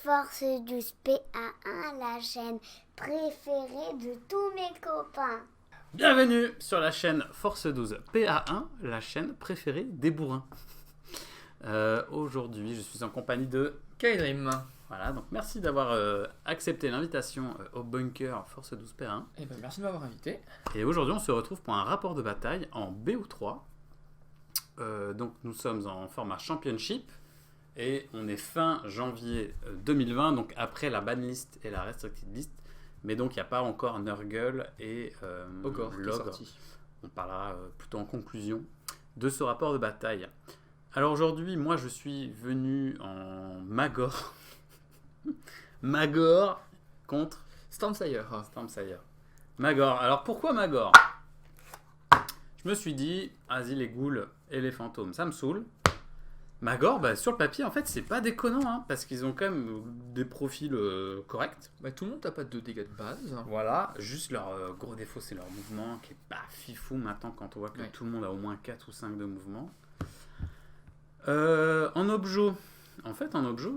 Force 12 PA1, la chaîne préférée de tous mes copains. Bienvenue sur la chaîne Force 12 PA1, la chaîne préférée des bourrins. Aujourd'hui, je suis en compagnie de K-Dream. Voilà, donc merci d'avoir accepté l'invitation au bunker Force 12 PA1. Eh ben, merci de m'avoir invité. Et aujourd'hui, on se retrouve pour un rapport de bataille en BO3. Donc nous sommes en format Championship et on est fin janvier 2020, donc après la banlist et la restricted list. Mais donc il n'y a pas encore Nurgle et Ogre qui est Logre. sorti. On parlera plutôt en conclusion de ce rapport de bataille. Alors aujourd'hui, moi je suis venu en Magor. Magor contre Stormsire. Stormsire. Magor. Alors pourquoi Magor? Je me suis dit, vas-y les ghouls et les fantômes, ça me saoule. Magor, bah, sur le papier, en fait, c'est pas déconnant, hein, parce qu'ils ont quand même des profils corrects. Bah, tout le monde n'a pas de dégâts de base. Voilà, juste leur gros défaut, c'est leur mouvement qui est pas fifou maintenant quand on voit que Ouais. tout le monde a au moins 4 ou 5 de mouvement. En objo,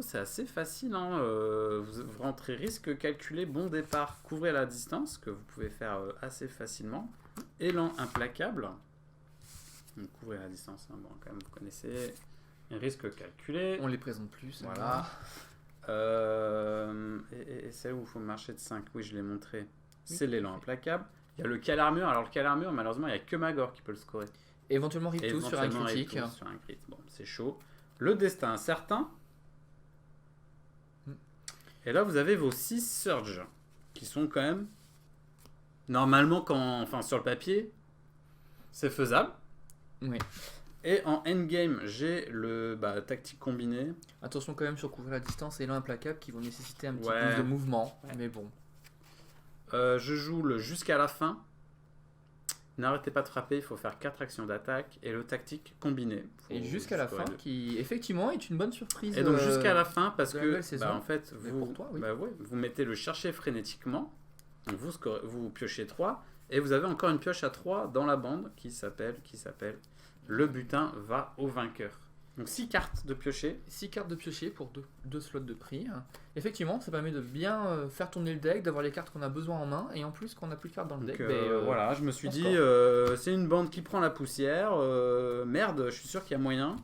c'est assez facile. Hein, vous rentrez risque calculé, bon départ, couvrez la distance, que vous pouvez faire assez facilement. Élan implacable. Donc, couvrez la distance, hein, bon, quand même, vous connaissez. Risque calculé. On les présente plus. Voilà. Et c'est où il faut marcher de 5. Oui, je l'ai montré. C'est l'élan implacable. Il y a le Calarmure. Alors, le Calarmure, malheureusement, il n'y a que Magor qui peut le scorer. Éventuellement Riptou sur un Éventuellement, critique. Riptou sur un crit. Bon, c'est chaud. Le destin incertain. Et là, vous avez vos 6 Surge qui sont quand même. Normalement, sur le papier, c'est faisable. Oui. Et en endgame, j'ai le tactique combiné. Attention quand même sur couvrir la distance et l'implacable qui vont nécessiter un petit Ouais. boost de mouvement. Ouais. Mais bon. Je joue le jusqu'à la fin. N'arrêtez pas de frapper, il faut faire 4 actions d'attaque. Et le tactique combiné. Et jusqu'à la fin, qui effectivement est une bonne surprise. Et donc jusqu'à la fin, parce de la nouvelle que saison. en fait, Mais vous, pour toi, oui. ouais, vous mettez le chercher frénétiquement. Donc vous piochez 3. Et vous avez encore une pioche à 3 dans la bande qui s'appelle le butin va au vainqueur. Donc 6 cartes de piocher. 6 cartes de piocher pour 2 slots de prix. Effectivement, ça permet de bien faire tourner le deck, d'avoir les cartes qu'on a besoin en main, et en plus qu'on n'a plus de cartes dans le Donc deck. voilà, je me suis on dit, score. c'est une bande qui prend la poussière. Merde, je suis sûr qu'il y a moyen.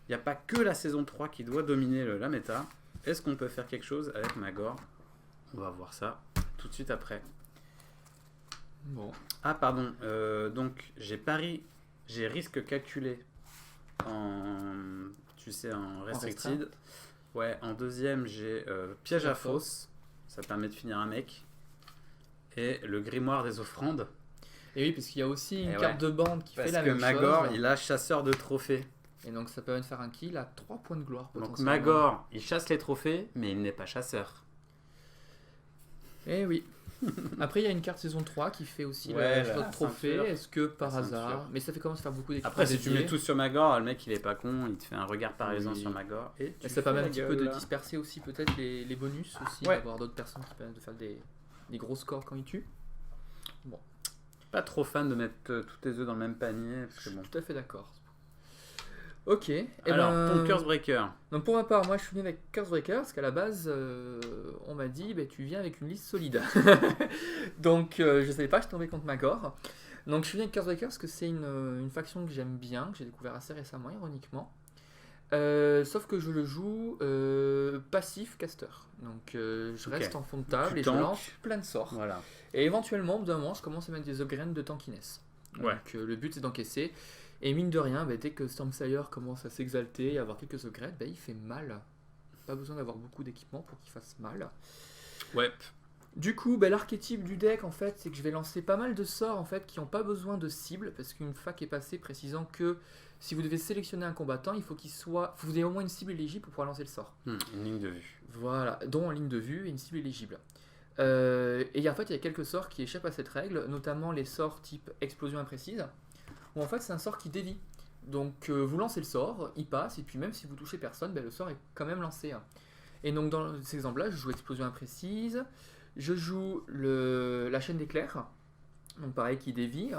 Il n'y a pas que la saison 3 qui doit dominer la méta. Est-ce qu'on peut faire quelque chose avec Magor? On va voir ça tout de suite après. Bon. Ah pardon, donc j'ai risque calculé en restricted. restreint. Ouais, en deuxième j'ai piège à fausse, ça permet de finir un mec. Et le grimoire des offrandes. Et oui, parce qu'il y a aussi une Et carte de bande qui Parce fait la que même Magor, chose. il a chasseur de trophées. Et donc ça permet de faire un kill à 3 points de gloire. Donc potentiellement. Magor, il chasse les trophées, mais il n'est pas chasseur. Eh oui. Après, il y a une carte saison 3 qui fait aussi Ouais, le la slot de trophée. ceinture. Est-ce que par La hasard. ceinture. Mais ça fait commence à faire beaucoup d'équipements. Après, si tu dédiés. mets tout sur Magor, le mec il est pas con, il te fait un regard paraisant Oui. sur Magor. Et tu Et ça fais permet la un petit peu de gueule. disperser aussi peut-être les bonus aussi, Ouais. d'avoir d'autres personnes qui permettent de faire des gros scores quand ils tuent. Pas trop fan de mettre tous tes œufs dans le même panier. Je Parce que suis bon. tout à fait d'accord. Ok. Et Alors, ton Curse-Breaker. Donc pour ma part, moi je suis venu avec Curse-Breaker parce qu'à la base, on m'a dit tu viens avec une liste solide. Donc je savais pas, je tombais contre Magor. Donc je suis venu avec Curse-Breaker parce que c'est une faction que j'aime bien, que j'ai découvert assez récemment, ironiquement. Sauf que je le joue passif caster. Donc je reste en fond de table Tu et tankes. je lance plein de sorts. Voilà. Et éventuellement, au bout d'un moment, je commence à mettre des upgrades de tankiness. Donc Ouais. le but c'est d'encaisser. Et mine de rien, dès que Stormsire commence à s'exalter et avoir quelques upgrades, il fait mal. Pas besoin d'avoir beaucoup d'équipement pour qu'il fasse mal. Ouais. Du coup, l'archétype du deck, en fait, c'est que je vais lancer pas mal de sorts en fait, qui n'ont pas besoin de cible, parce qu'une fac est passée précisant que si vous devez sélectionner un combattant, il faut vous ayez au moins une cible éligible pour pouvoir lancer le sort. Une ligne de vue. Voilà, dont en ligne de vue et une cible éligible. Et en fait, il y a quelques sorts qui échappent à cette règle, notamment les sorts type explosion imprécise, où en fait c'est un sort qui dévie. Donc vous lancez le sort, il passe, et puis même si vous touchez personne, le sort est quand même lancé. Et donc dans cet exemple-là, je joue explosion imprécise, je joue la chaîne d'éclairs, donc pareil qui dévie.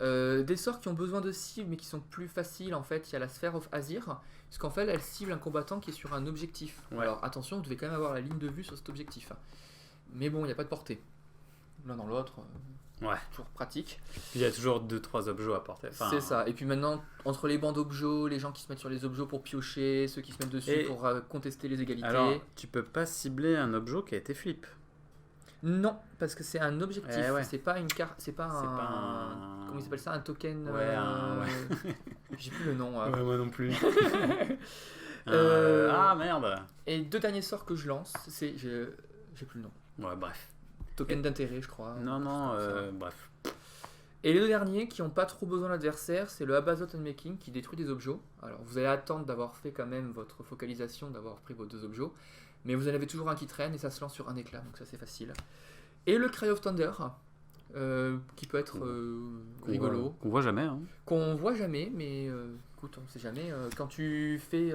Des sorts qui ont besoin de cible mais qui sont plus faciles, en fait, il y a la Sphere of Azir, puisqu'en fait elle cible un combattant qui est sur un objectif. Ouais. Alors attention, vous devez quand même avoir la ligne de vue sur cet objectif. Mais bon, il n'y a pas de portée. L'un dans l'autre, Ouais. toujours pratique. Il y a toujours 2-3 objets à porter. Enfin, C'est ça. Et puis maintenant, entre les bancs d'objets, les gens qui se mettent sur les objets pour piocher, ceux qui se mettent dessus Et- pour contester les égalités. Alors, tu peux pas cibler un objet qui a été flip. Non, parce que c'est un objectif. Eh ouais. C'est pas une carte. C'est pas C'est un. pas un... Comment il s'appelle ça? Un token. Ouais, ouais. J'ai plus le nom. Ouais, moi non plus. Euh, Ah merde. Et deux derniers sorts que je lance, c'est. J'ai plus le nom. Ouais, bref. Token d'intérêt, je crois. Non, non, Comme ça. bref. Et les deux derniers qui n'ont pas trop besoin d'adversaire, c'est le Abazoth Unmaking qui détruit des objets. Alors vous allez attendre d'avoir fait quand même votre focalisation, d'avoir pris vos deux objets. Mais vous en avez toujours un qui traîne et ça se lance sur un éclat, donc ça c'est facile. Et le Cry of Thunder, qui peut être rigolo. Qu'on voit jamais. Hein. Qu'on voit jamais, mais écoute, on sait jamais. Quand tu fais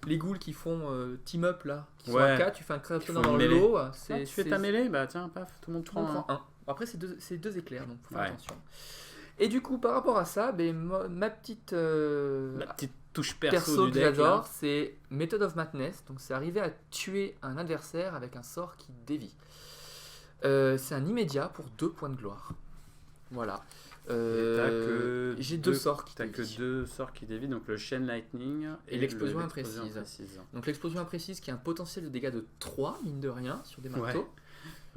les ghouls qui font team up là, qui sont Ouais. à 4, tu fais un Cry of Qui Thunder font dans une le mêlée. lot. Ah, tu fais ta mêlée, bah tiens, paf, tout le monde Tout le monde prend prend un. Après, c'est deux éclairs, donc faut faire Ouais. attention. Et du coup, par rapport à ça, ben, ma petite la petite touche perso, perso du que deck. j'adore, là. c'est Method of Madness. Donc, c'est arriver à tuer un adversaire avec un sort qui dévie. C'est un immédiat pour 2 points de gloire. Voilà. Et t'as que J'ai deux sorts qui T'as que dévient. 2 sorts qui dévient, donc le Chain Lightning Et l'explosion l'explosion imprécise. Donc l'explosion imprécise qui a un potentiel de dégâts de 3, mine de rien, sur des marteaux.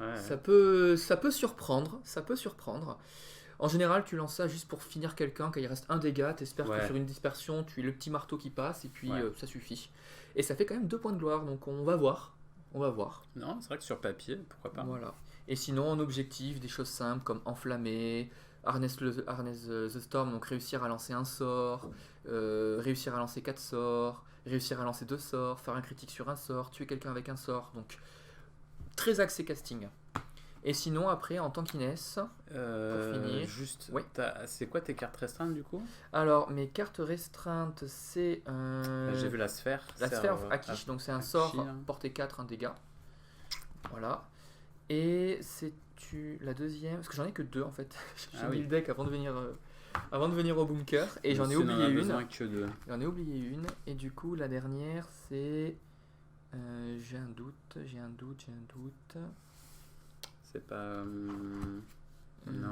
Ouais. Ça peut surprendre, ça peut surprendre. En général, tu lances ça juste pour finir quelqu'un, quand il reste un dégât, t'espères Ouais. que sur une dispersion, tu es le petit marteau qui passe, et puis Ouais. ça suffit. Et ça fait quand même 2 points de gloire, donc on va voir. On va voir. Non, c'est vrai que sur papier, pourquoi pas. Voilà. Et sinon, en objectif, des choses simples comme enflammer, harness the storm, donc réussir à lancer un sort, réussir à lancer 4 sorts, réussir à lancer 2 sorts, faire un critique sur un sort, tuer quelqu'un avec un sort. Donc, très axé casting. Et sinon, après, en tankiness, finir. Juste, Oui. c'est quoi tes cartes restreintes du coup? alors mes cartes restreintes, c'est J'ai vu la sphère. la c'est, Sphere of Akish, donc c'est un Akish, sort hein. portée 4, un dégât. Voilà. Et c'est la deuxième, parce que j'en ai que 2 en fait. J'ai Ah mis oui. le deck avant de venir au bunker, et j'en ai Monsieur n'en a oublié besoin une. que 2. J'en ai oublié une, et du coup la dernière c'est... j'ai un doute. C'est pas. Non.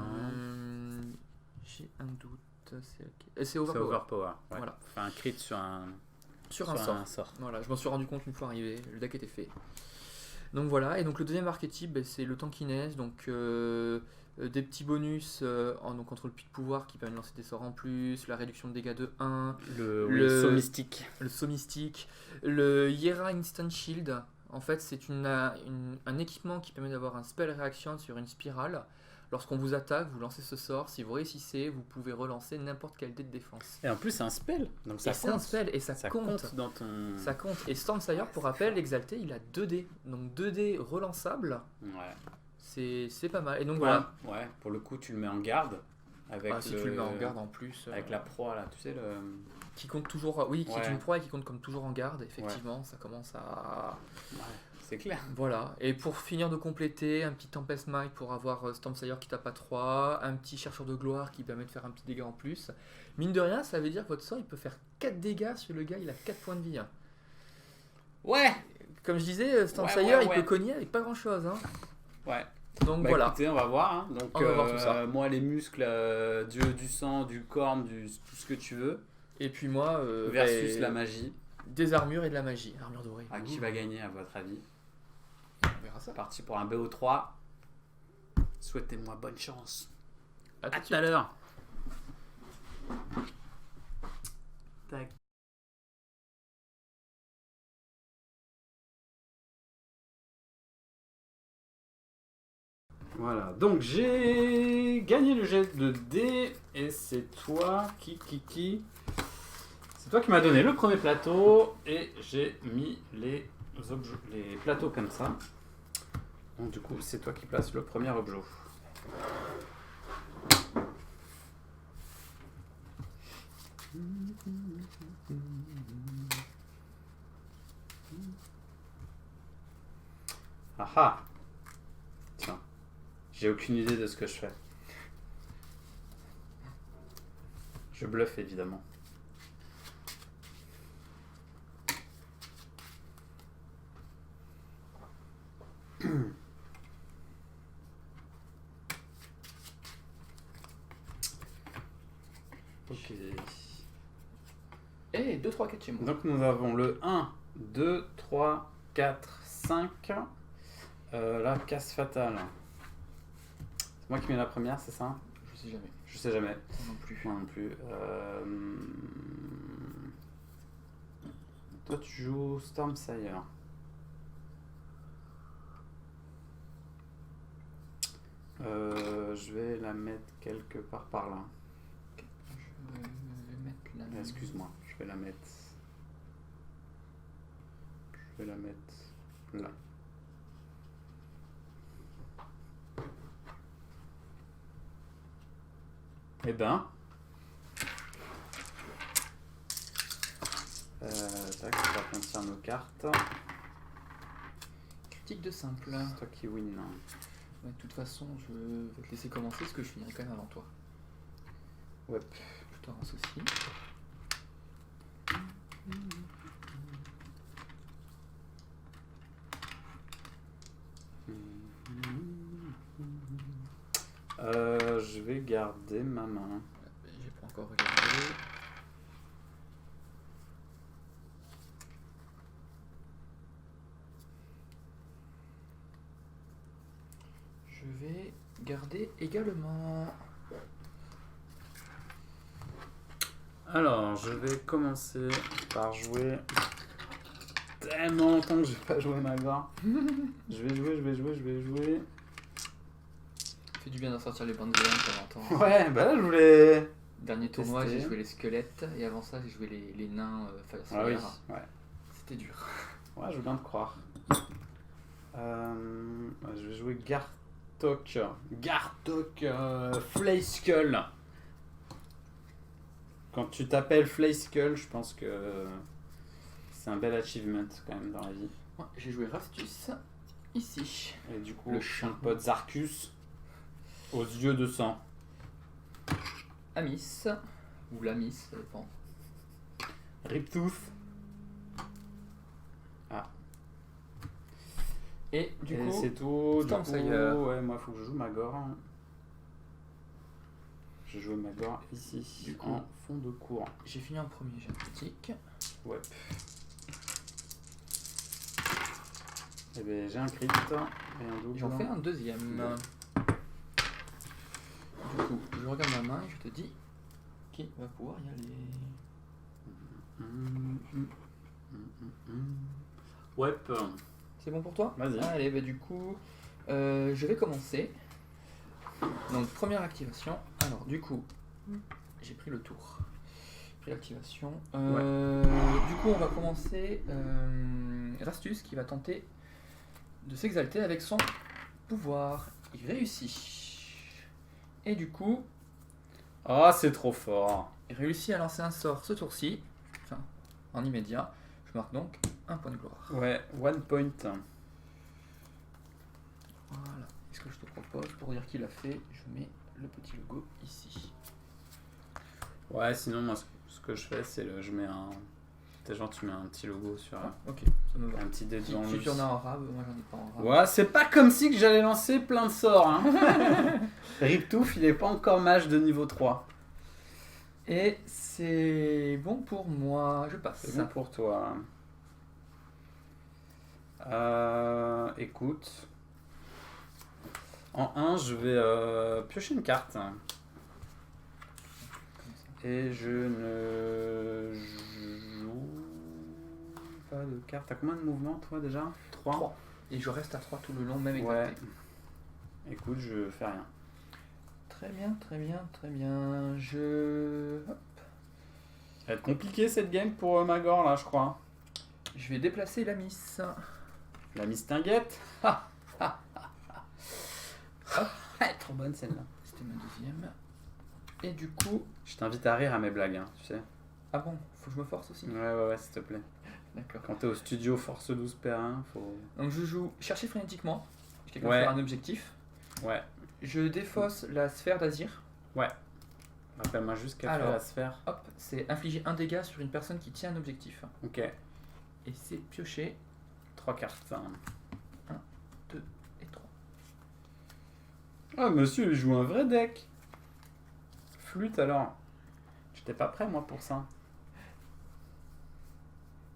J'ai un doute, c'est ok. Et c'est C'est Overpower. overpower. Ouais. Voilà. Enfin, un crit sur un, Sur un sort. Voilà, je m'en suis rendu compte une fois arrivé, le deck était fait. Donc voilà, et donc le deuxième archétype, ben, c'est le tankiness, donc des petits bonus donc contre le pic de pouvoir qui permet de lancer des sorts en plus, la réduction de dégâts de 1, Le saut mystique. le saut mystique, le Hiera Instant Shield. En fait, c'est un équipement qui permet d'avoir un spell réaction sur une spirale. Lorsqu'on vous attaque, vous lancez ce sort. Si vous réussissez, vous pouvez relancer n'importe quel dé de défense. Et en plus, c'est un spell. Donc ça Et c'est un compte. spell et ça, Ça compte. compte dans ton. Ça compte. Et Stormsire, pour rappel, exalté, il a 2 dés. Donc 2 dés relançables, Ouais. c'est pas mal. Et donc voilà. Ouais, pour le coup, tu le mets en garde. Avec Si tu le mets en garde en plus. Avec la proie là, tu sais, le. Qui compte toujours. Oui, qui est Ouais. une proie et qui compte comme toujours en garde. Effectivement, ça commence à. Ouais, c'est clair. Voilà. Et pour finir de compléter, un petit Tempest Might pour avoir Stormsire qui tape à 3, un petit chercheur de gloire qui permet de faire un petit dégât en plus. Mine de rien, ça veut dire que votre sort il peut faire 4 dégâts sur le gars, il a 4 points de vie. Hein. Ouais. Comme je disais, Stormsire Ouais. il peut cogner avec pas grand chose. Hein. Ouais. Donc Bah, voilà. écoutez, on va voir. Hein. Donc, On va voir tout ça. moi, les muscles, du sang, du corne, tout ce que tu veux. Et puis moi, Versus la magie. des armures et de la magie. Armure dorée. Ah, qui va gagner à votre avis? On verra ça. Parti pour un BO3. Souhaitez-moi bonne chance. À tout À de tout à suite. l'heure. Tac. Voilà, donc j'ai gagné le jet de dés et c'est toi c'est toi qui m'as donné le premier plateau et j'ai mis les plateaux comme ça. Donc du coup, c'est toi qui places le premier objet. Ah ah. Tiens. J'ai aucune idée de ce que je fais. Je bluffe évidemment. Ok. Et 2, 3, 4 chez moi. Donc nous avons le 1, 2, 3, 4, 5. La casse fatale. C'est moi qui mets la première, c'est ça? Je sais jamais. Je sais jamais. Moi non plus. Moi non plus. Toi tu joues Stormsire. Je vais la mettre quelque part par là. Je vais mettre la... Excuse-moi, je vais la mettre. Je vais la mettre là. Eh ben. Tac, on va prendre nos cartes. Critique de simple. C'est toi qui win. Ouais, de toute façon, je vais te laisser commencer parce que je finirai quand même avant toi. Ouais. Je t'avance aussi. Je vais garder ma main. J'ai pas encore regardé. Je vais garder également. Alors, je vais commencer par jouer. Tellement longtemps que j'ai pas joué Magor. Je vais jouer. Fait du bien d'en sortir les bandes de laine de temps en temps. Ouais, bah là je voulais. Dernier tournoi, Tester. j'ai joué les squelettes et avant ça, j'ai joué les nains Fire Ah oui, Slayer. ouais. C'était dur. Ouais, je veux bien te croire. Je vais jouer Gartok. Gartok Flayskull. Quand tu t'appelles Flayskull, je pense que c'est un bel achievement quand même dans la vie. Ouais, j'ai joué Rastus ici. Et du coup, Le son chat. pote Zarkus aux yeux de sang. Amis. Ou Lamis, ça dépend. Riptooth. Et du Et coup, c'est tout. Du coup, Stormsire. ouais, moi faut que je joue Magor. Je joue Magor ici, Du coup. en fond de cours. j'ai fini en premier, j'ai un critique. Ouais. Et ben j'ai un crit et un double. J'en fais un deuxième. Ouais. Du coup, je regarde ma main et je te dis qui va pouvoir y aller. Ouais. C'est bon pour toi? Vas-y. Allez, bah du coup, je vais commencer. Donc, première activation. Alors, du coup, j'ai pris le tour. J'ai pris l'activation. Du coup, on va commencer. Rastus qui va tenter de s'exalter avec son pouvoir. Il réussit. Et du coup, Ah, c'est trop fort. il réussit à lancer un sort ce tour-ci. Enfin, en immédiat. Je marque donc un point de gloire. Ouais, one point. Voilà. Et ce que je te propose, pour dire qu'il a fait, je mets le petit logo ici. Ouais, sinon, moi, ce que je fais, c'est je mets un. T'es genre, tu mets un petit logo sur Ok, ça me va. un petit dé Si, devant si lui. tu en as en arabe, moi j'en ai pas en arabe. Ouais, c'est pas comme si que j'allais lancer plein de sorts. Hein. Riptooth, il est pas encore mage de niveau 3. Et c'est bon pour moi, je passe. C'est bon pour toi. Écoute. En 1, je vais piocher une carte. Et je ne joue pas de carte. T'as combien de mouvements, toi, déjà 3. 3. Et je reste à 3 tout le long, même Ouais. exalté. Écoute, je fais rien. Très bien, très bien, très bien. Je... Hop. Ça va être compliqué cette game pour Magor, là, je crois. Je vais déplacer la miss. La mistinguette. Elle est trop bonne celle-là. C'était ma deuxième. Et du coup... Je t'invite à rire à mes blagues, hein, tu sais. Ah bon, faut que je me force aussi. Ouais, s'il te plaît. D'accord. Quand t'es au studio Force 12 Perrin, faut. Donc je joue chercher frénétiquement. Quelqu'un Ouais. faire un objectif. Ouais. Je défausse la sphère d'Azir. Ouais. Rappelle-moi juste quelle fait Alors. la sphère. Hop, c'est infliger un dégât sur une personne qui tient un objectif. Ok, Et c'est piocher 3 cartes. 2 et 3. Ah, monsieur, il joue un vrai deck. Flûte alors. J'étais pas prêt, moi, pour ça.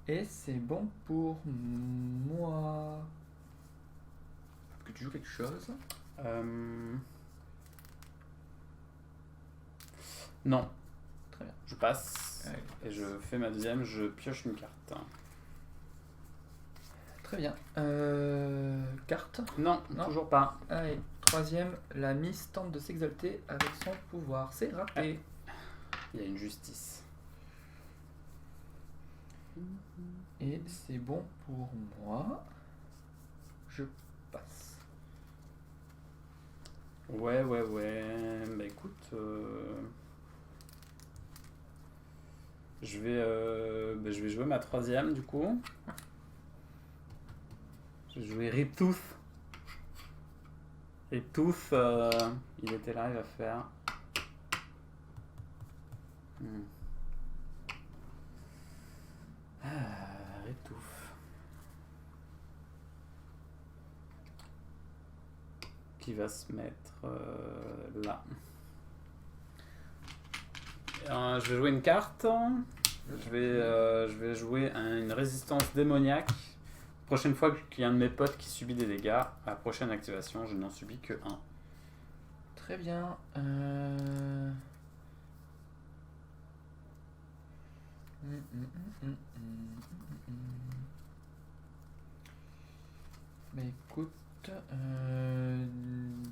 Et c'est bon pour moi. Faut que tu joues quelque chose. Non. Très bien. Je passe. Allez. Et je fais ma deuxième, je pioche une carte. Très bien. Carte. Non, Non. toujours pas. Allez, troisième, la Miss tente de s'exalter avec son pouvoir. C'est raté. Il y a une justice. Et c'est bon pour moi. Je passe. Ouais. Bah écoute, je vais jouer ma troisième du coup. Je vais jouer Riptooth. Riptooth, il était là, il va faire. Riptooth. Qui va se mettre là. Je vais jouer une carte. Je vais jouer une résistance démoniaque. Prochaine fois qu'il y a un de mes potes qui subit des dégâts, à la prochaine activation, je n'en subis que 1. Très bien. Bah écoute,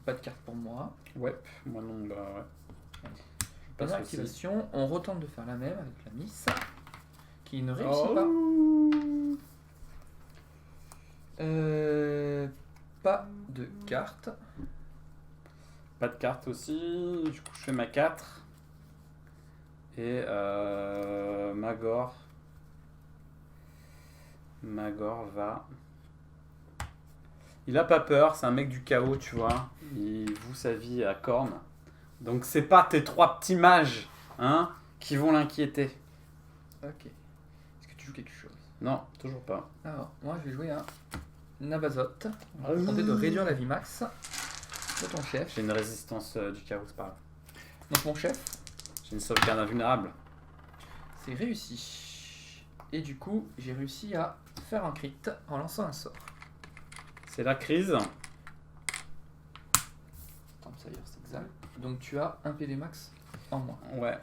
pas de carte pour moi. Ouais, moi non, bah ouais. Pas Pendant de soucis. l'activation, on retente de faire la même avec la Miss, qui ne réussit pas de carte. Pas de carte aussi, du coup je fais ma 4. Et Magor va... Il a pas peur, c'est un mec du chaos, tu vois. Il voue sa vie à corne. Donc c'est pas tes 3 petits mages, hein, qui vont l'inquiéter. Ok. Est-ce que tu joues quelque chose? Non, toujours pas. Alors, moi je vais jouer un Nabazoth. On va tenter de réduire la vie max de ton chef. J'ai une résistance du chaos, c'est pas grave. Donc mon chef, J'ai une sauvegarde invulnérable. c'est réussi. Et du coup, j'ai réussi à faire un crit en lançant un sort. C'est la crise. Stormsire s'exalte. Donc tu as un PV max en moins. Ouais.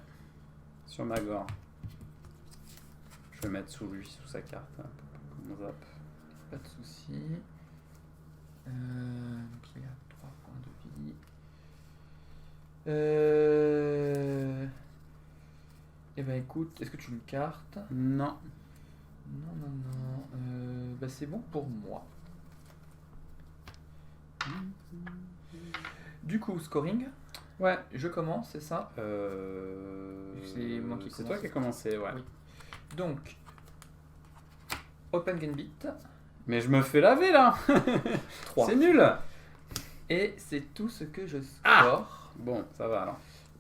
Sur Magor. Je vais mettre sous lui, sous sa carte. Comme zap. Pas de soucis. Donc il a 3 points de vie. Eh ben écoute, est-ce que tu me cartes? Non. Non. Bah c'est bon pour moi. Du coup, scoring. Ouais. Je commence, c'est ça? C'est moi qui C'est commence. toi qui as commencé, ouais. Oui. Donc, Open Gambit, Mais je me fais laver là. 3. C'est nul. Et c'est tout ce que je score. Ah Bon, ça va alors.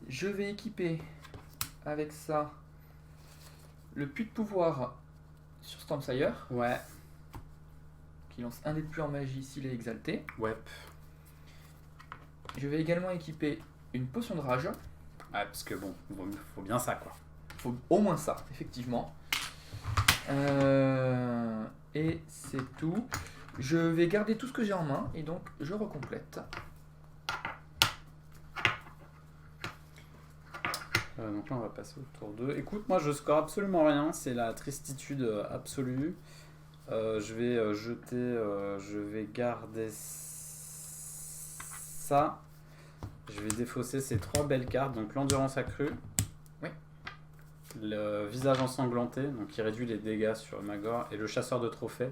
Je vais équiper avec ça le puits de pouvoir sur Stormsire, Ouais. qui lance un dé de plus en magie s'il est exalté. Ouais. Je vais également équiper une potion de rage. Ouais, parce que bon, faut bien ça quoi. Faut au moins ça, effectivement. Et c'est tout. Je vais garder tout ce que j'ai en main et donc je recomplète. Donc là on va passer au tour 2. Écoute, moi je score absolument rien, c'est la tristitude absolue. Je vais jeter, je vais garder ça. Je vais défausser ces 3 belles cartes, donc l'endurance accrue. Oui. Le visage ensanglanté, donc qui réduit les dégâts sur Magor, et le chasseur de trophées.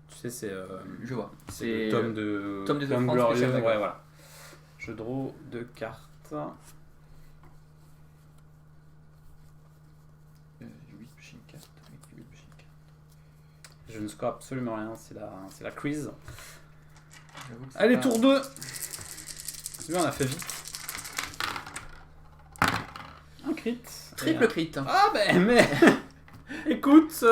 Tu sais, c'est Je vois. le tome de Tome des Tome offrandes glorieux. spéciales Magor. Ouais, voilà. Je draw 2 cartes. 8 plus une carte. 8 plus une carte. Je ne score absolument rien, c'est la quiz. J'avoue que c'est Allez, pas- tour 2. C'est bien, on a fait vite. Un crit. Triple crit. Ah ben mais écoute,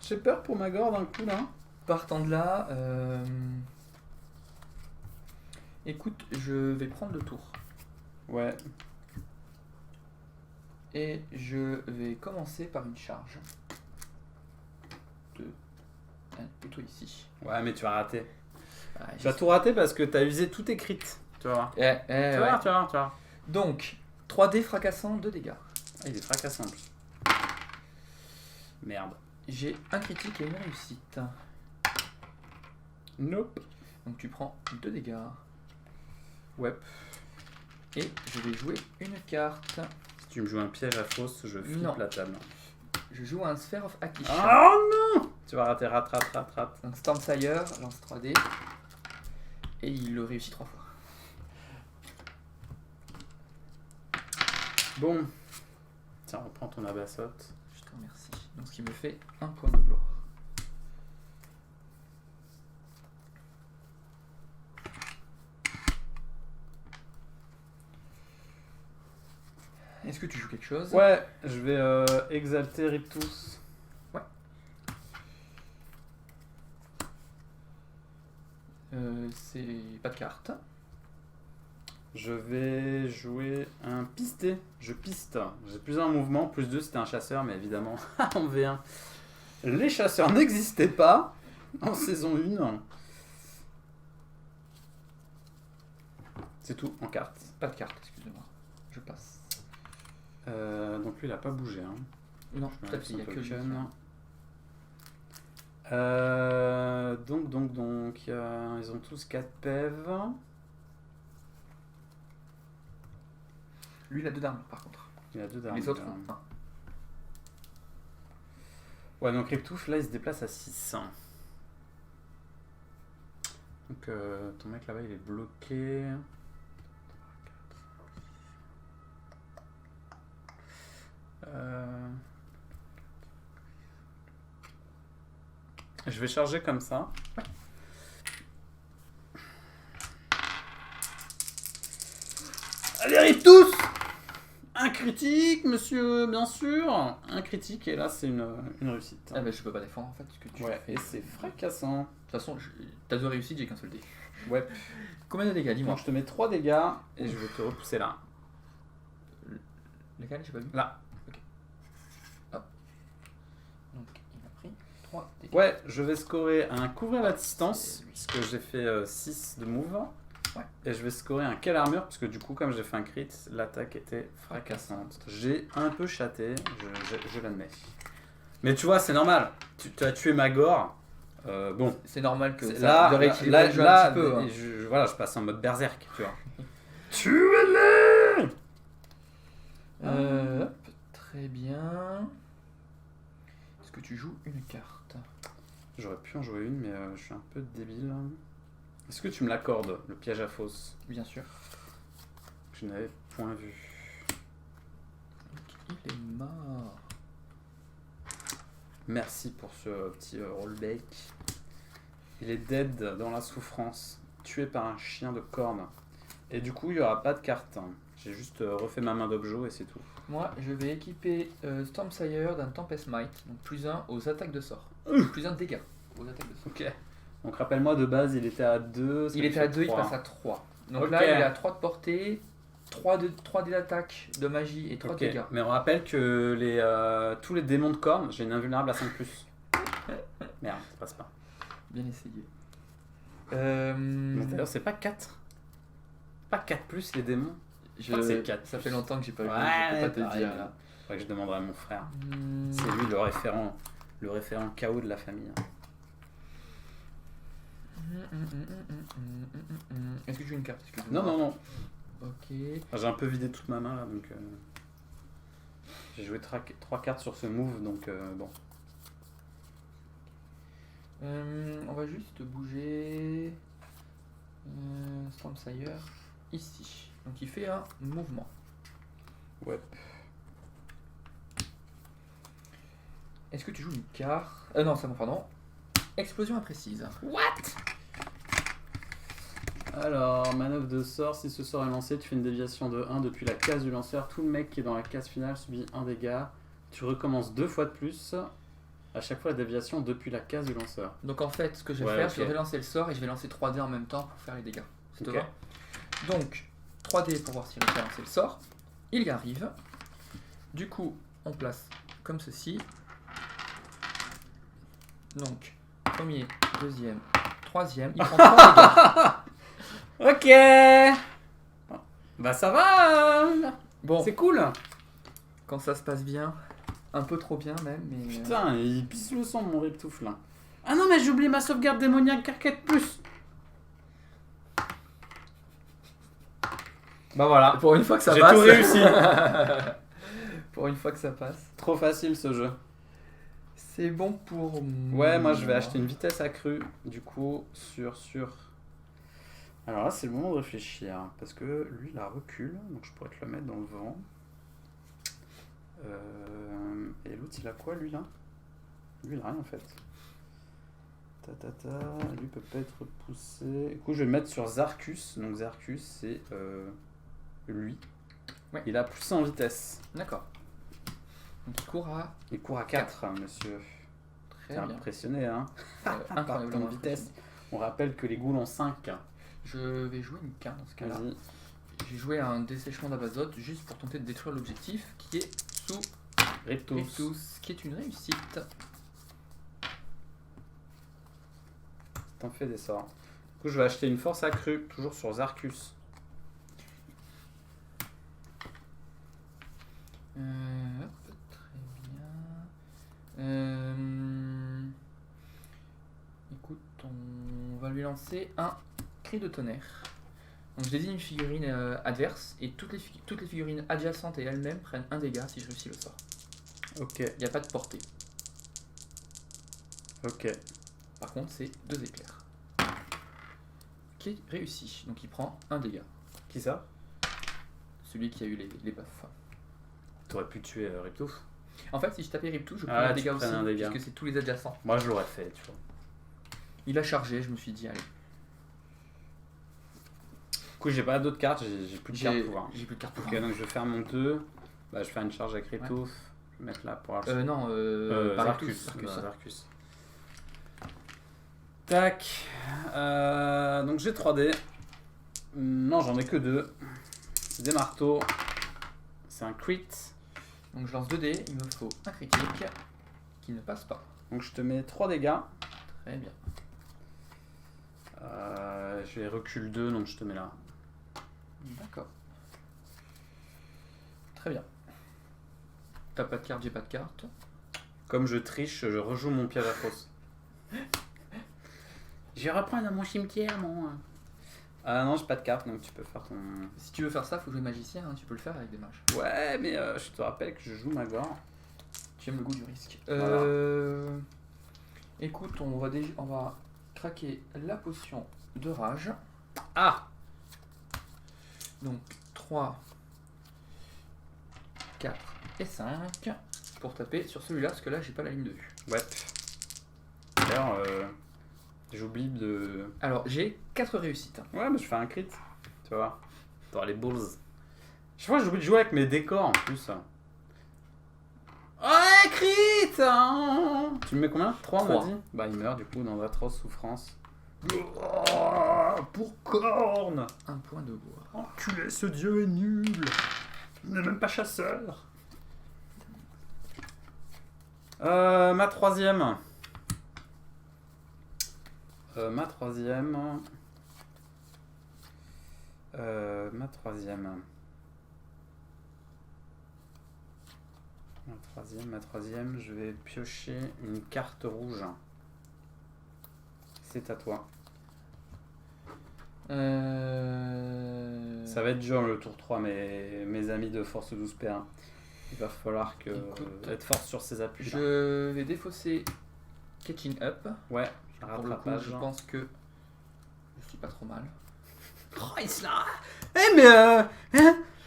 j'ai peur pour ma gore d'un coup là. Partant de là, écoute, je vais prendre le tour. Ouais. Et je vais commencer par une charge. Plutôt ici. Ouais mais tu vas rater. Ah, Tu vas tout rater parce que t'as usé tous tes crits. Tu vas voir. Tu vas ouais. voir, tu vas voir, tu vas voir. Donc, 3D fracassant, 2 dégâts. Ah, il est fracassant en plus. Merde. J'ai un critique et une réussite. Nope. Donc tu prends 2 dégâts. Ouais. Et je vais jouer une carte. Si tu me joues un piège à fausse, je flippe Non. la table. Je joue un Sphere of Akish. Oh non. Tu vas rater, rate. Donc Stormsire, lance 3D. Et il le réussit 3 fois. Bon. Tiens, reprends ton abassote. Je te remercie. Donc ce qui me fait un point de gloire. Est-ce que tu joues quelque chose? Ouais, je vais exalter Riptus. Ouais. C'est pas de carte. Je vais jouer un pisté. Je piste. J'ai plusieurs mouvements. Plus 2, c'était un chasseur, mais évidemment, en V1. Les chasseurs n'existaient pas en saison 1. C'est tout, en carte. Pas de carte, excusez-moi. Je passe. Donc lui, il a pas bougé. Hein. Non, Je tout à fait, il n'y a que lui. token. Donc, ils ont tous 4 PEV. Lui, il a 2 d'armes, par contre. Il a 2 d'armes. Les autres ont 1. Ouais, donc Riptouf, là, il se déplace à 6. Donc, ton mec là-bas, il est bloqué. Je vais charger comme ça. Allez, arrive tous! Un critique, monsieur, bien sûr. Un critique, et là, c'est une réussite. Ah bah je peux pas défendre en fait ce que tu Ouais, fais. et c'est fracassant. De toute façon, t'as 2 réussites, j'ai qu'un seul dé. Ouais. Combien de dégâts, dis-moi? Donc, je te mets 3 dégâts, et je vais te repousser là. Lesquels? J'ai pas vu. Là. Donc il a pris 3 dégâts. Ouais, je vais scorer un couvrir la distance, parce que j'ai fait 6 de move. Ouais. Et je vais scorer un quelle armure, parce que du coup, comme j'ai fait un crit, l'attaque était fracassante. J'ai un peu chaté, je l'admets. Mais tu vois, c'est normal. Tu as tué ma gore. Bon, C'est normal que c'est- ça là, rééquilibre le jeu un petit peu. Hein. voilà, je passe en mode berserk, tu vois. Tuez-les! Hop, très bien. Est-ce que tu joues une carte? J'aurais pu en jouer une, mais je suis un peu débile. Est-ce que tu me l'accordes, le piège à fausse? Bien sûr. Je n'avais point vu. Donc, il est mort. Merci pour ce petit rollback. Il est dead dans la souffrance, tué par un chien de corne. Et du coup, il n'y aura pas de carte. J'ai juste refait ma main d'objo et c'est tout. Moi, je vais équiper Stormsire d'un Tempest Might, donc +1 aux attaques de sort. +1 de dégâts aux attaques de sort. Ok. Donc rappelle-moi, de base, il était à 2. Il était à 2, il passe à 3. Donc Ok. là, il est à 3 de portée, 3 dés d'attaque, de magie et 3 Ok. de dégâts. Mais on rappelle que tous les démons de corne, j'ai une invulnérable à 5+. Merde, ça passe pas. Bien essayé. Mais d'ailleurs, c'est pas 4. Pas 4+, les démons. crois que c'est 4. Ça fait longtemps que j'ai pas vu, Ouais, je peux pas te pareil, dire là. Faudrait que je demanderai à mon frère. Hmm. C'est lui le référent KO de la famille. Est-ce que tu joues une carte? Excuse-moi. Non. Ok. J'ai un peu vidé toute ma main là, donc j'ai joué 3 cartes sur ce move, donc bon. On va juste bouger Stormsire ici. Donc il fait un mouvement. Ouais. Est-ce que tu joues une carte? Non, ça non, pardon. Explosion imprécise. What? Alors, manœuvre de sort, si ce sort est lancé, tu fais une déviation de 1 depuis la case du lanceur. Tout le mec qui est dans la case finale subit 1 dégât. Tu recommences 2 fois de plus. À chaque fois la déviation depuis la case du lanceur. Donc en fait, ce que je vais Ouais, faire, ok. je vais relancer le sort et je vais lancer 3 dés en même temps pour faire les dégâts. Ça te Ok. va? Donc, 3 dés pour voir s'il réussit à lancer le sort. Il y arrive. Du coup, on place comme ceci. Donc, premier, deuxième, troisième. Il prend 3 dégâts. Ok. Bah ça va. Bon, C'est cool. quand ça se passe bien, un peu trop bien même, mais... Putain, il pisse le sang mon Riptouf là. Ah non mais j'ai oublié ma sauvegarde démoniaque Carquette Plus. Bah voilà. Pour une fois que ça J'ai passe... tout réussi. Pour une fois que ça passe. Trop facile ce jeu. C'est bon pour... Ouais, moi je vais acheter une vitesse accrue, du coup, sur... Alors là, c'est le moment de réfléchir, parce que lui, il a recul, donc je pourrais te le mettre dans le vent. Et l'autre, il a quoi, lui, là? Lui, il a rien, en fait. Lui peut pas être repoussé. Du coup, je vais le mettre sur Zarkus, donc Zarkus, c'est lui. Ouais. Il a plus 1 en vitesse. D'accord. Donc il court à... Il court à 4, monsieur. Très T'es bien. impressionné, hein? Par Incroyablement ton vitesse. impressionnant. On rappelle que les ghouls ont 5. Je vais jouer une carte dans ce cas-là. Vas-y. J'ai joué un dessèchement d'abazote juste pour tenter de détruire l'objectif qui est sous Riptos. Riptus, qui est une réussite. T'en fais des sorts. Du coup, je vais acheter une force accrue, toujours sur Zarkus. Hop, très bien. Écoute, on va lui lancer un cri de tonnerre. Donc je désigne une figurine adverse et toutes les figurines adjacentes et elles-mêmes prennent 1 dégât si je réussis le sort. Ok, Il n'y a pas de portée. ok. Par contre, c'est 2 éclairs. Qui réussit. Donc il prend 1 dégât. Qui ça? Celui qui a eu les buffs. T'aurais pu tuer Riptouf. En fait, si je tapais Riptou, je prends Ah, un tu dégât prenais aussi, un dégât. puisque c'est tous les adjacents. Moi, je l'aurais fait, tu vois. Il a chargé, je me suis dit, allez. Du coup, j'ai pas d'autres cartes, j'ai plus de cartes pouvoir. J'ai plus de carte Ok, pouvoir. donc je vais faire mon 2. Bah, je vais faire une charge avec Riptouf. Je vais mettre là pour avoir Non, pas Riptus, Zarkus. Zarkus. Zarkus. Tac. Donc j'ai 3 dés. Non, j'en ai que 2. C'est des marteaux. C'est un crit. Donc je lance 2 dés, il me faut un critique qui ne passe pas. Donc je te mets 3 dégâts. Très bien. Je vais recul 2, donc je te mets là. D'accord. Très bien. T'as pas de carte, j'ai pas de carte. Comme je triche, je rejoue mon piège à fausse. Je vais reprendre mon cimetière, mon... Ah non, j'ai pas de carte, donc tu peux faire ton... Si tu veux faire ça, faut jouer magicien, hein, tu peux le faire avec des mages. Ouais, mais je te rappelle que je joue Magor. Tu aimes le goût du risque. Voilà. Écoute, on va craquer la potion de rage. Ah! Donc 3, 4 et 5 pour taper sur celui-là, parce que là j'ai pas la ligne de vue. Ouais. D'ailleurs, j'oublie de... Alors j'ai 4 réussites. Ouais, mais je fais un crit. Tu vois. Dans les balls. Je crois que j'oublie de jouer avec mes décors en plus. Ouais, crit hein. Tu me mets combien? 3 on m'a 3. dit. Bah il meurt du coup dans d'atroces souffrances. Oh, pour corne. Un point de gloire. Enculé, ce dieu est nul. Il n'est même pas chasseur. Ma troisième. Ma troisième, je vais piocher une carte rouge. C'est à toi. Ça va être dur le tour 3, mes amis de Force 12 P1. Il va falloir être fort sur ses appuis. Je vais défausser Catching Up. Ouais, Pour le coup, rattrapage. je pense que je suis pas trop mal. Oh, il se l'a... mais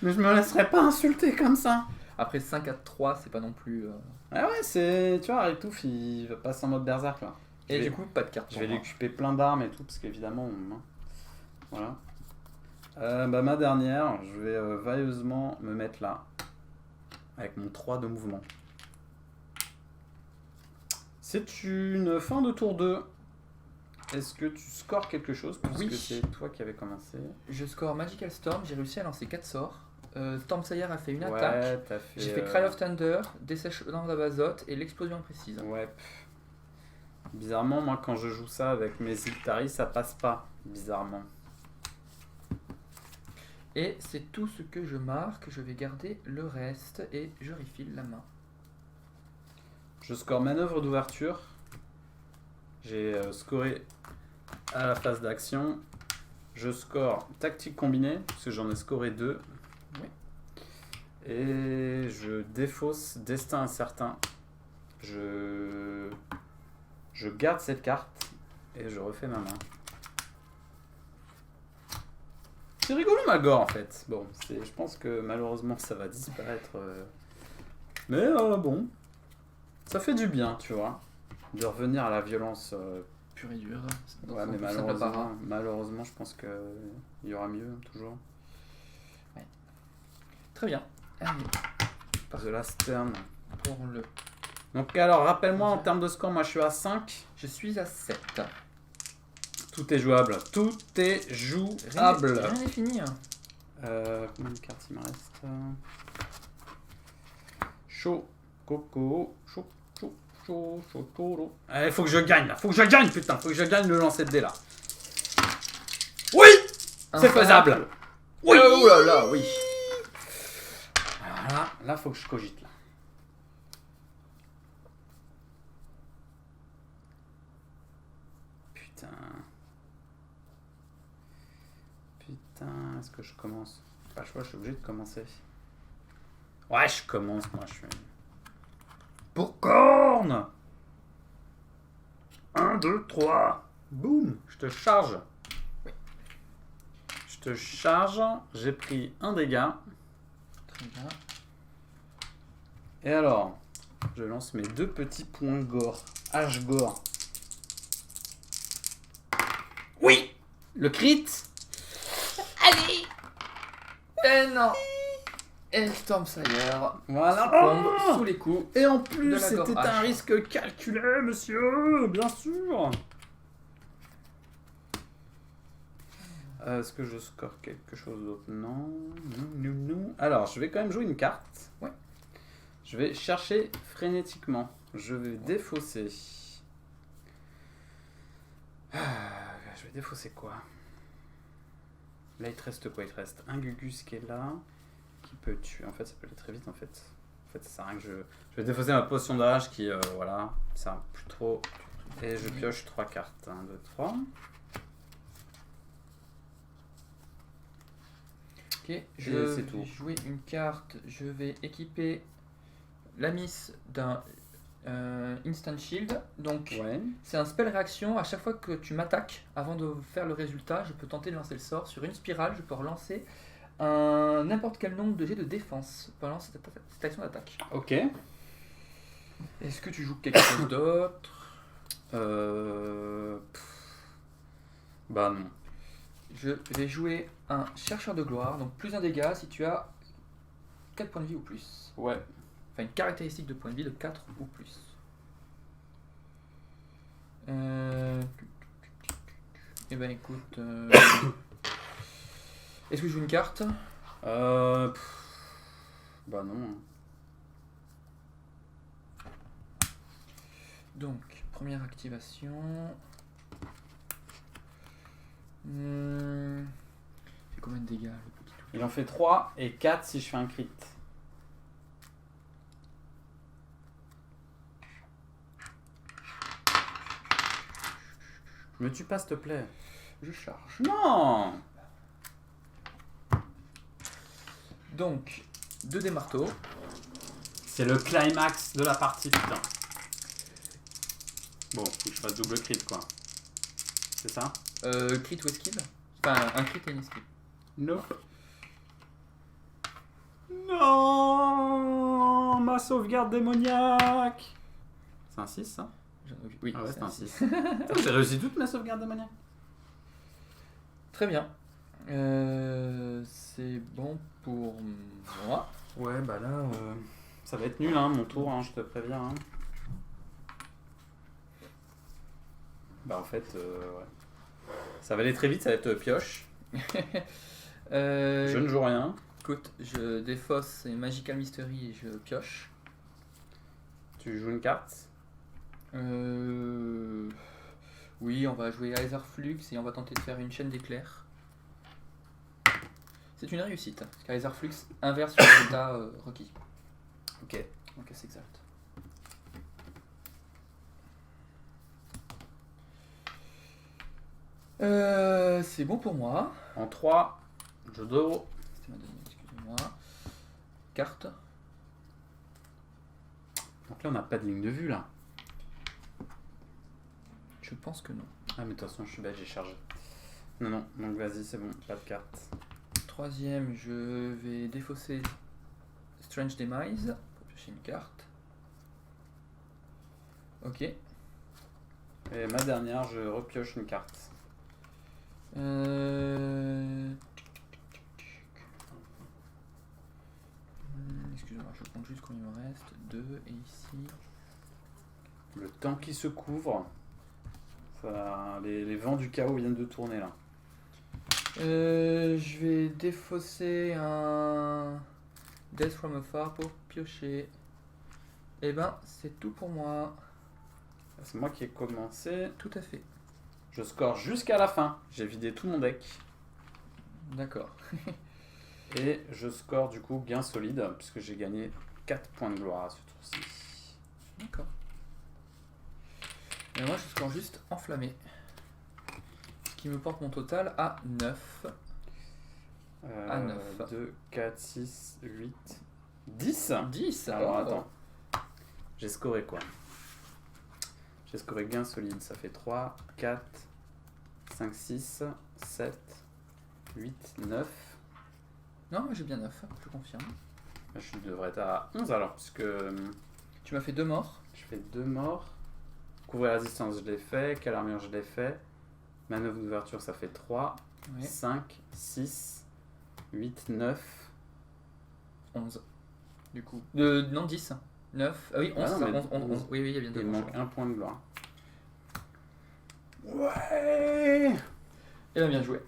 je me laisserai pas insulter comme ça. Après 5 à 3, c'est pas non plus... Ah ouais, c'est... Tu vois, Riptouf, il va passer en mode berserk là. Et du coup, pas de carte. Je vais lui occuper plein d'armes et tout, parce qu'évidemment... Voilà. Ma dernière, je vais vailleusement me mettre là. Avec mon 3 de mouvement. C'est une fin de tour 2. Est-ce que tu scores quelque chose? Puisque Oui. c'est toi qui avais commencé. Je score Magical Storm, j'ai réussi à lancer 4 sorts. Stormsayer a fait une Ouais, attaque. t'as fait. J'ai fait Cry of Thunder, Dessèchement d'abazote et l'explosion imprécise. Ouais. Bizarrement, moi, quand je joue ça avec mes Iltari, ça passe pas. Bizarrement. Et c'est tout ce que je marque. Je vais garder le reste et je refile la main. Je score manœuvre d'ouverture. J'ai scoré à la phase d'action. Je score tactique combinée, parce que j'en ai scoré 2. Oui. Et je défausse destin incertain. Je garde cette carte et je refais ma main. C'est rigolo Magor en fait. Bon, je pense que malheureusement ça va disparaître. Mais bon, ça fait du bien, tu vois, de revenir à la violence. Pur et dur. Ouais, mais malheureusement, je pense qu'il y aura mieux, toujours. Ouais. Très bien. Allez, The Last Turn. pour le... Donc alors, rappelle-moi en termes de score, moi je suis à 5. Je suis à 7. Tout est jouable. Tout est jouable. Rien n'est fini. Hein. Combien de cartes il me reste? Chaud, coco, chaud, taureau. Il faut que je gagne là. Faut que je gagne, putain. Faut que je gagne le lancer de dés là. Oui, c'est faisable. Oui. Oh là là, oui. Alors là, faut que je cogite là. Putain, est-ce que je commence? Pas le choix, je suis obligé de commencer. Ouais, je commence, moi, je suis... Pour corne 1, 2, 3. Boum, je te charge. Oui. Je te charge, j'ai pris un dégât. Très bien. Et alors, je lance mes 2 petits points gore. H-gore. Oui, le crit. Allez. Et non. Et Stormsayer Voilà. tombe sous les coups. Et en De plus, la c'était gore un hache. risque calculé, monsieur, bien sûr. Est-ce que je score quelque chose d'autre? Non. Non. Alors, je vais quand même jouer une carte. Ouais. Je vais chercher frénétiquement. Je vais défausser. Je vais défausser quoi? Là, il te reste quoi? Il te reste un Gugus qui est là. Qui peut tuer. En fait, ça peut aller très vite en fait. En fait, ça sert à rien que je vais défausser ma potion de rage qui, voilà, ça sert plus trop. Et je pioche 3 cartes. 1, 2, 3. Ok, je c'est vais tout. jouer une carte. Je vais équiper la miss d'un Instant Shield. Donc, Ouais. c'est un spell réaction. À chaque fois que tu m'attaques, avant de faire le résultat, je peux tenter de lancer le sort. Sur une spirale, je peux relancer n'importe quel nombre de jets de défense pendant cette action d'attaque. Ok. Est-ce que tu joues quelque chose d'autre? Bah non. Je vais jouer un chercheur de gloire, donc plus un dégât si tu as 4 points de vie ou plus. Ouais. Enfin, une caractéristique de point de vie de 4 ou plus. Eh ben écoute... Est-ce que je joue une carte? Bah non. Donc, première activation... Il fait combien de dégâts le petit truc? Il en fait 3 et 4 si je fais un crit. Me tue pas s'il te plaît. Je charge. Non. Donc, 2 des marteaux. C'est le climax de la partie, putain. Bon, faut que je fasse double crit quoi. C'est ça? Crit ou esquive? Enfin, un crit et une esquive. Nope. Non, ma sauvegarde démoniaque. C'est un 6 ça? Oui, Ah ouais, c'est un 6. 6. J'ai réussi toutes mes sauvegardes démoniaques. Très bien. C'est bon pour moi. Ouais, bah là, ça va être nul, hein, mon tour, hein, je te préviens. Hein. Bah en fait, ouais. Ça va aller très vite, ça va être pioche. Je ne joue rien. Écoute, je défausse et Magical Mystery et je pioche. Tu joues une carte. Oui, on va jouer Aetherflux et on va tenter de faire une chaîne d'éclairs. C'est une réussite, parce qu'Aetherflux inverse le résultat requis. Ok. Ok, c'est exact. C'est bon pour moi. En 3, je dors. C'était ma deuxième, excusez-moi. Carte. Donc là, on n'a pas de ligne de vue, là. Je pense que non. Ah, mais de toute façon, je suis bête, j'ai chargé. Non, non, donc vas-y, c'est bon, pas de carte. Troisième, je vais défausser Strange Demise pour piocher une carte. Ok. Et ma dernière, je repioche une carte. Excusez-moi, je compte juste combien il me reste. 2 et ici. Le temps qui se couvre. Ça, les vents du chaos viennent de tourner, là. Je vais défausser un Death from Afar pour piocher. Et ben, c'est tout pour moi. C'est moi qui ai commencé. Tout à fait. Je score jusqu'à la fin. J'ai vidé tout mon deck. D'accord. Et je score du coup gain solide, puisque j'ai gagné 4 points de gloire à ce tour-ci. D'accord. Et moi, je score juste enflammé. Ce qui me porte mon total à 9. À 9. 2, 4, 6, 8, 10. 10. Alors oh. attends. J'ai scoré quoi? J'ai scoré gain solide, ça fait 3, 4, 5, 6, 7, 8, 9. Non, moi j'ai bien 9, je confirme. Je devrais être à 11 alors, puisque Tu m'as fait 2 morts. je fais 2 morts. Couvrir la distance, je l'ai fait. Quelle armure, je l'ai fait. Manœuvre d'ouverture, ça fait 3, Ouais. 5, 6, 8, 9. 11. Du coup. Non, 10. 9. Ah oui, 11. Ah non, mais 11. Oui, oui, il y a bien 2 Il me morts. manque un point de gloire. Ouais. Et bien, bien joué.